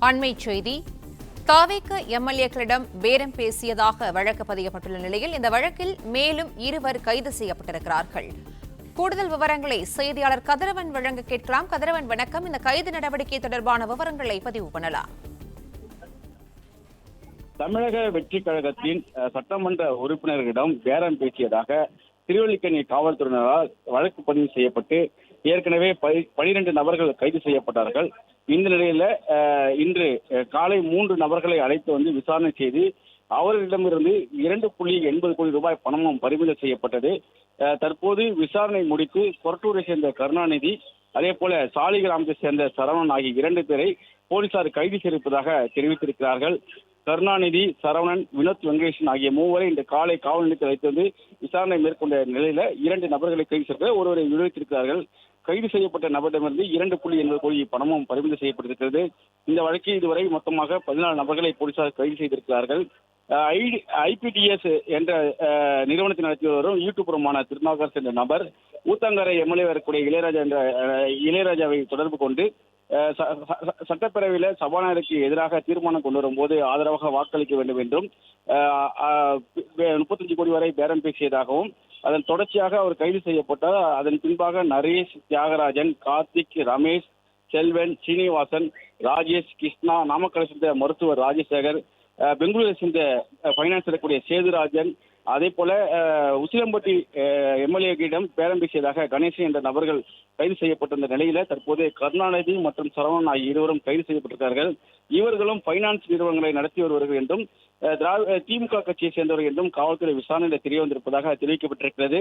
அண்மைச் செய்தி. தவிக எம்எல்ஏக்களிடம் பேரம் பேசியதாக வழக்கு பதியப்பட்டுள்ள நிலையில் இந்த வழக்கில் மேலும் இருவர் கைது செய்யப்பட்டிருக்கிறார்கள். கூடுதல் விவரங்களை செய்தியாளர் கதிரவன் வழங்க கேட்கலாம். கதிரவன், வணக்கம். இந்த கைது நடவடிக்கை தொடர்பான விவரங்களை பதிவு பண்ணலாம். தமிழக வெற்றிக் கழகத்தின் சட்டமன்ற உறுப்பினர்களிடம் பேரம் பேசியதாக திருவல்லிக்கேணி காவல்துறையினரால் வழக்கு பதிவு செய்யப்பட்டு ஏற்கனவே 12 நபர்கள் கைது செய்யப்பட்டார்கள். இந்த நிலையில இன்று காலை 3 நபர்களை அழைத்து வந்து விசாரணை செய்து அவர்களிடமிருந்து 2.80 கோடி ரூபாய் பணமும் பறிமுதல் செய்யப்பட்டது. தற்போது விசாரணை முடித்து கொரட்டூரை சேர்ந்த கருணாநிதி, அதே போல சாலிகிராமத்தை சேர்ந்த சரவணன் ஆகிய 2 பேரை போலீசார் கைது செய்திருப்பதாக தெரிவித்திருக்கிறார்கள். கருணாநிதி, சரவணன், வினோத் வெங்கடேசன் ஆகிய 3 வரை இன்று காலை காவல் நிலையத்தில் வைத்து வந்து விசாரணை மேற்கொண்ட நிலையில 2 நபர்களை கைது செய்து ஒருவரை விடுவித்திருக்கிறார்கள். கைது செய்யப்பட்ட நபரிடமிருந்து 2.80 கோடி பணமும் பறிமுதல் செய்யப்பட்டிருக்கிறது. இந்த வழக்கில் இதுவரை மொத்தமாக 14 நபர்களை போலீசார் கைது செய்திருக்கிறார்கள். ஐபிடிஎஸ் என்ற நிறுவனத்தை நடத்தி வரும் யூடியூபருமான திருநாகர் என்ற நபர் ஊத்தங்கரை எம்எல்ஏ வரக்கூடிய இளையராஜாவை தொடர்பு கொண்டு சட்டப்பேரவையில சபாநாயகருக்கு எதிராக தீர்மானம் கொண்டு வரும்போது ஆதரவாக வாக்களிக்க வேண்டும் என்றும் 35 கோடி வரை பேரம் பேசியதாகவும் அதன் தொடர்ச்சியாக அவர் கைது செய்யப்பட்டார். அதன் பின்பாக நரேஷ், தியாகராஜன், கார்த்திக், ரமேஷ், செல்வன், சீனிவாசன், ராஜேஷ், கிருஷ்ணா, நாமக்கலை சேர்ந்த மருத்துவர் ராஜசேகர், பெங்களூரை சேர்ந்த பைனான்ஸ் இருக்கக்கூடிய சேதுராஜன், அதே போல உசிலம்பட்டி எம்எல்ஏக்கிடம் பேரம் பேசியதாக கணேசன் என்ற நபர்கள் கைது செய்யப்பட்டிருந்த நிலையில தற்போது கருணாநிதி மற்றும் சரவணன் ஆகிய இருவரும் கைது செய்யப்பட்டிருக்கிறார்கள். இவர்களும் பைனான்ஸ் நிறுவனங்களை நடத்தி வருவார்கள் என்றும் திமுக கட்சியை சேர்ந்தவர்கள் என்றும் காவல்துறை விசாரணையில் தெரிய வந்திருப்பதாக தெரிவிக்கப்பட்டிருக்கிறது.